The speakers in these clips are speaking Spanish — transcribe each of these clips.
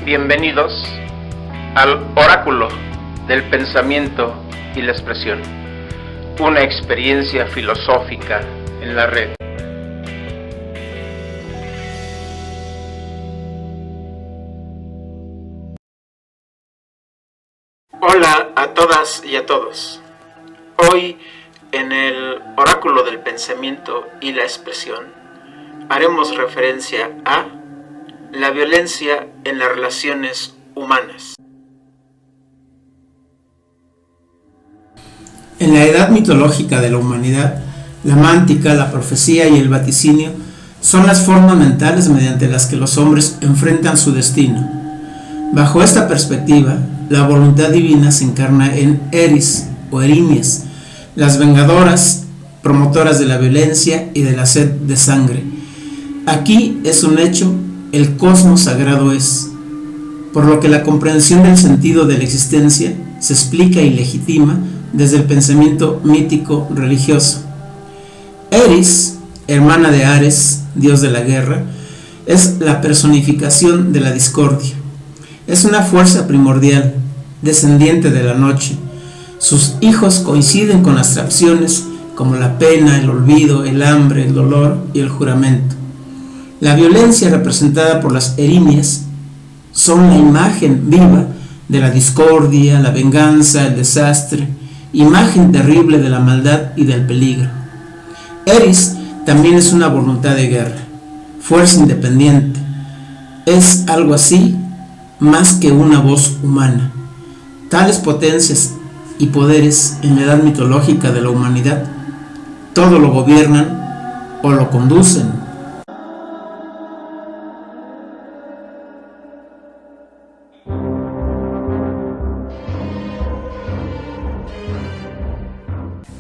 Bienvenidos al Oráculo del Pensamiento y la Expresión, una experiencia filosófica en la red. Hola a todas y a todos. Hoy, en el Oráculo del Pensamiento y la Expresión, haremos referencia a la violencia en las relaciones humanas. En la edad mitológica de la humanidad, la mántica, la profecía y el vaticinio son las formas mentales mediante las que los hombres enfrentan su destino. Bajo esta perspectiva, la voluntad divina se encarna en Eris o Erinias, las vengadoras, promotoras de la violencia y de la sed de sangre. Aquí es un hecho, el cosmos sagrado es, por lo que la comprensión del sentido de la existencia se explica y legitima desde el pensamiento mítico religioso. Eris, hermana de Ares, dios de la guerra, es la personificación de la discordia. Es una fuerza primordial, descendiente de la noche. Sus hijos coinciden con abstracciones como la pena, el olvido, el hambre, el dolor y el juramento. La violencia representada por las erinias son la imagen viva de la discordia, la venganza, el desastre, imagen terrible de la maldad y del peligro. Eris también es una voluntad de guerra, fuerza independiente. Es algo así más que una voz humana. Tales potencias y poderes en la edad mitológica de la humanidad todo lo gobiernan o lo conducen.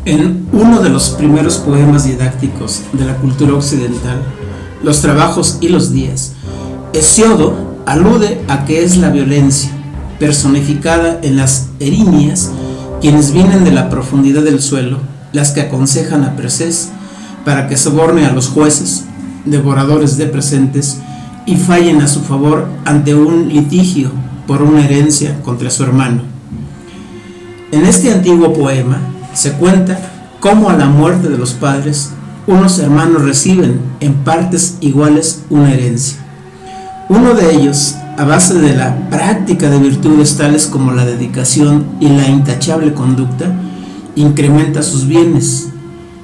En uno de los primeros poemas didácticos de la cultura occidental, Los Trabajos y los Días, Hesiodo alude a que es la violencia, personificada en las erinias, quienes vienen de la profundidad del suelo, las que aconsejan a Persés para que soborne a los jueces, devoradores de presentes, y fallen a su favor ante un litigio por una herencia contra su hermano. En este antiguo poema se cuenta cómo a la muerte de los padres, unos hermanos reciben en partes iguales una herencia. Uno de ellos, a base de la práctica de virtudes tales como la dedicación y la intachable conducta, incrementa sus bienes,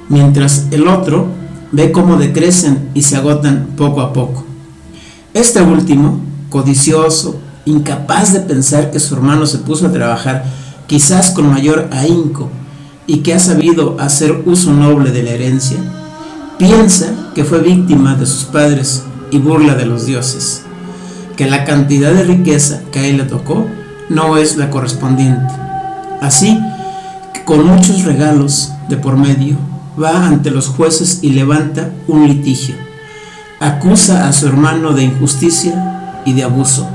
mientras el otro ve cómo decrecen y se agotan poco a poco. Este último, codicioso, incapaz de pensar que su hermano se puso a trabajar quizás con mayor ahínco y que ha sabido hacer uso noble de la herencia, piensa que fue víctima de sus padres y burla de los dioses, que la cantidad de riqueza que a él le tocó no es la correspondiente. Así que con muchos regalos de por medio, va ante los jueces y levanta un litigio. Acusa a su hermano de injusticia y de abuso.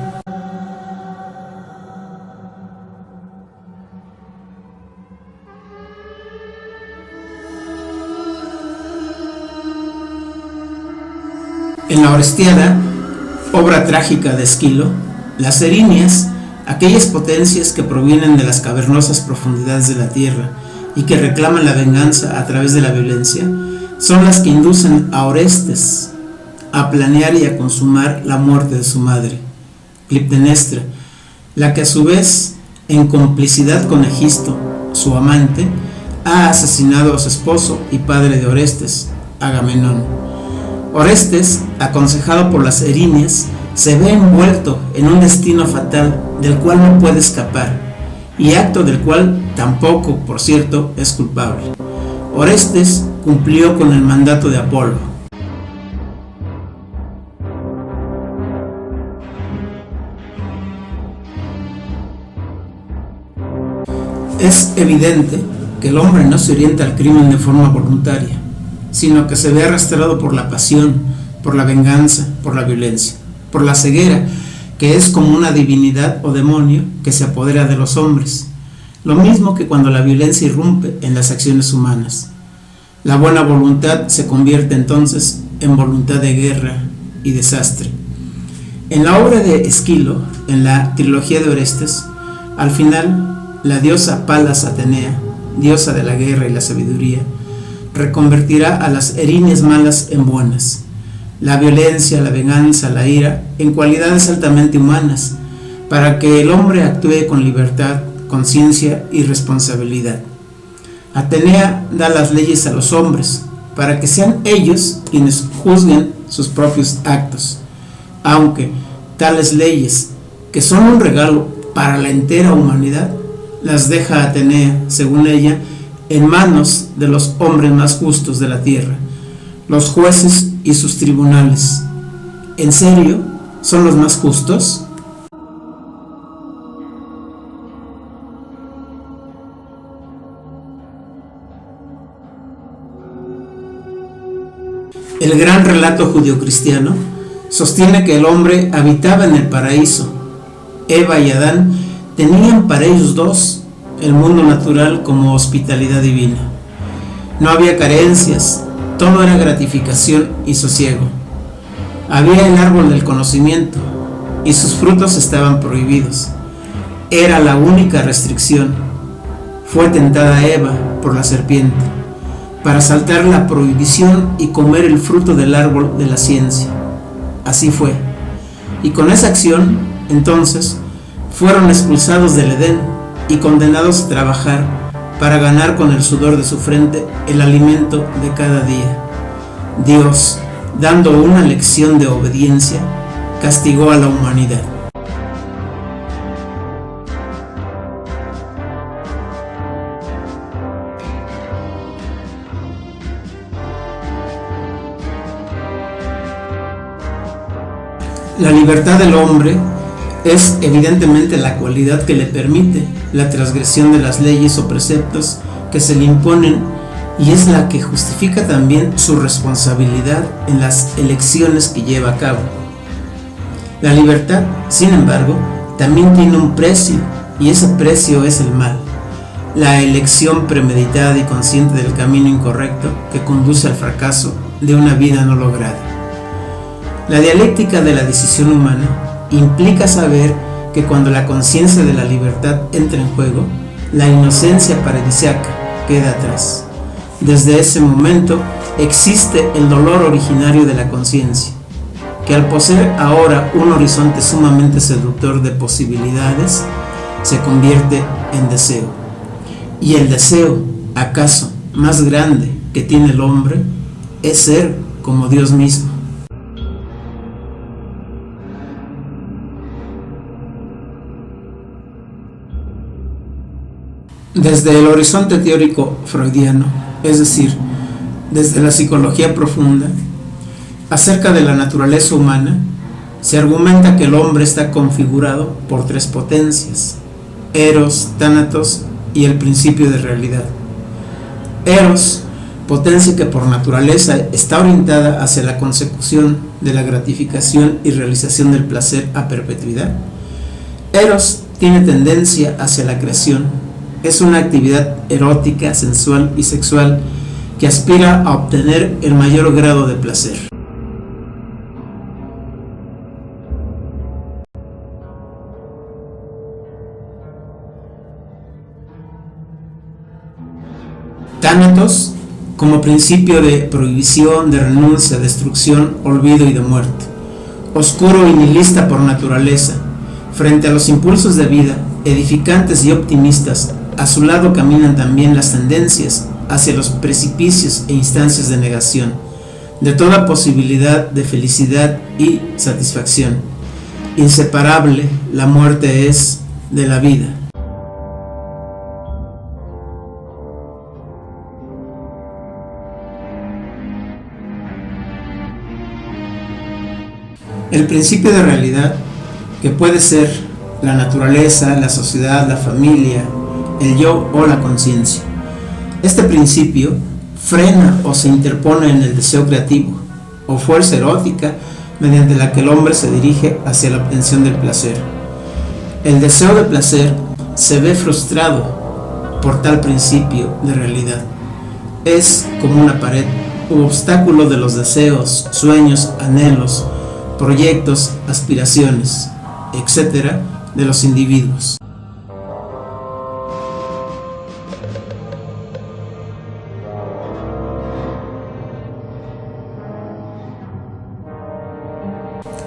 En la Orestiada, obra trágica de Esquilo, las erinias, aquellas potencias que provienen de las cavernosas profundidades de la tierra y que reclaman la venganza a través de la violencia, son las que inducen a Orestes a planear y a consumar la muerte de su madre, Clitemnestra, la que a su vez, en complicidad con Egisto, su amante, ha asesinado a su esposo y padre de Orestes, Agamenón. Orestes, aconsejado por las erinias, se ve envuelto en un destino fatal del cual no puede escapar, y acto del cual tampoco, por cierto, es culpable. Orestes cumplió con el mandato de Apolo. Es evidente que el hombre no se orienta al crimen de forma voluntaria, sino que se ve arrastrado por la pasión, por la venganza, por la violencia, por la ceguera, que es como una divinidad o demonio que se apodera de los hombres, lo mismo que cuando la violencia irrumpe en las acciones humanas. La buena voluntad se convierte entonces en voluntad de guerra y desastre. En la obra de Esquilo, en la trilogía de Orestes, al final, la diosa Palas Atenea, diosa de la guerra y la sabiduría, reconvertirá a las erinias malas en buenas, la violencia, la venganza, la ira, en cualidades altamente humanas, para que el hombre actúe con libertad, conciencia y responsabilidad. Atenea da las leyes a los hombres, para que sean ellos quienes juzguen sus propios actos, aunque tales leyes, que son un regalo para la entera humanidad, las deja Atenea, según ella, en manos de los hombres más justos de la tierra, los jueces y sus tribunales. ¿En serio son los más justos? El gran relato judeocristiano sostiene que el hombre habitaba en el paraíso. Eva y Adán tenían para ellos dos el mundo natural como hospitalidad divina. No había carencias, todo era gratificación y sosiego. Había el árbol del conocimiento y sus frutos estaban prohibidos. Era la única restricción. Fue tentada Eva por la serpiente para saltar la prohibición y comer el fruto del árbol de la ciencia. Así fue. Y con esa acción, entonces, fueron expulsados del Edén y condenados a trabajar para ganar con el sudor de su frente el alimento de cada día. Dios, dando una lección de obediencia, castigó a la humanidad. La libertad del hombre es evidentemente la cualidad que le permite la transgresión de las leyes o preceptos que se le imponen, y es la que justifica también su responsabilidad en las elecciones que lleva a cabo. La libertad, sin embargo, también tiene un precio, y ese precio es el mal, la elección premeditada y consciente del camino incorrecto que conduce al fracaso de una vida no lograda. La dialéctica de la decisión humana implica saber que cuando la conciencia de la libertad entra en juego, la inocencia paradisíaca queda atrás. Desde ese momento existe el dolor originario de la conciencia, que al poseer ahora un horizonte sumamente seductor de posibilidades, se convierte en deseo. Y el deseo, acaso más grande que tiene el hombre, es ser como Dios mismo. Desde el horizonte teórico freudiano, es decir, desde la psicología profunda, acerca de la naturaleza humana, se argumenta que el hombre está configurado por tres potencias: Eros, Tánatos y el principio de realidad. Eros, potencia que por naturaleza está orientada hacia la consecución de la gratificación y realización del placer a perpetuidad. Eros tiene tendencia hacia la creación. Es una actividad erótica, sensual y sexual que aspira a obtener el mayor grado de placer. Tánatos, como principio de prohibición, de renuncia, destrucción, olvido y de muerte. Oscuro y nihilista por naturaleza, frente a los impulsos de vida, edificantes y optimistas, a su lado caminan también las tendencias hacia los precipicios e instancias de negación de toda posibilidad de felicidad y satisfacción. Inseparable la muerte es de la vida. El principio de realidad, que puede ser la naturaleza, la sociedad, la familia, el yo o la conciencia. Este principio frena o se interpone en el deseo creativo o fuerza erótica mediante la que el hombre se dirige hacia la obtención del placer. El deseo de placer se ve frustrado por tal principio de realidad. Es como una pared u obstáculo de los deseos, sueños, anhelos, proyectos, aspiraciones, etc. de los individuos.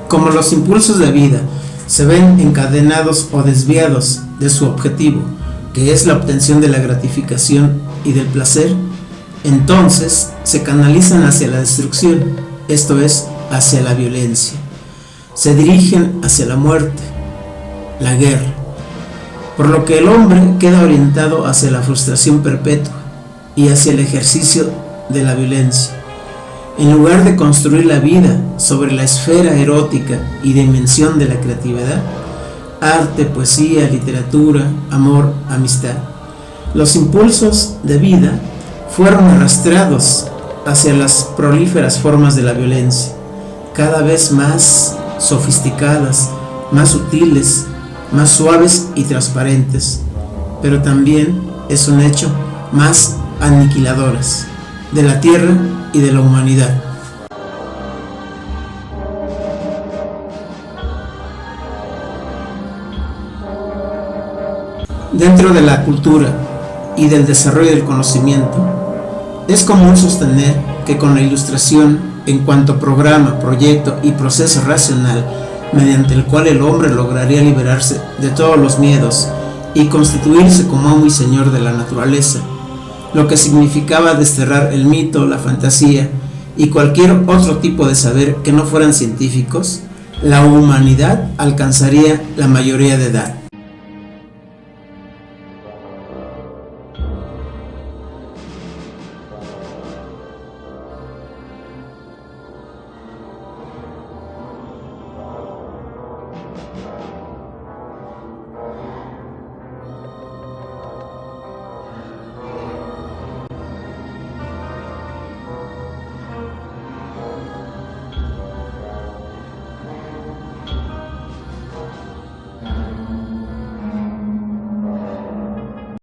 Como los impulsos de vida se ven encadenados o desviados de su objetivo, que es la obtención de la gratificación y del placer, entonces se canalizan hacia la destrucción, esto es, hacia la violencia. Se dirigen hacia la muerte, la guerra, por lo que el hombre queda orientado hacia la frustración perpetua y hacia el ejercicio de la violencia. En lugar de construir la vida sobre la esfera erótica y dimensión de la creatividad, arte, poesía, literatura, amor, amistad, los impulsos de vida fueron arrastrados hacia las prolíferas formas de la violencia, cada vez más sofisticadas, más sutiles, más suaves y transparentes, pero también es un hecho más aniquiladoras de la tierra y de la humanidad. Dentro de la cultura y del desarrollo del conocimiento, es común sostener que con la ilustración en cuanto programa, proyecto y proceso racional mediante el cual el hombre lograría liberarse de todos los miedos y constituirse como amo y señor de la naturaleza, lo que significaba desterrar el mito, la fantasía y cualquier otro tipo de saber que no fueran científicos, la humanidad alcanzaría la mayoría de edad.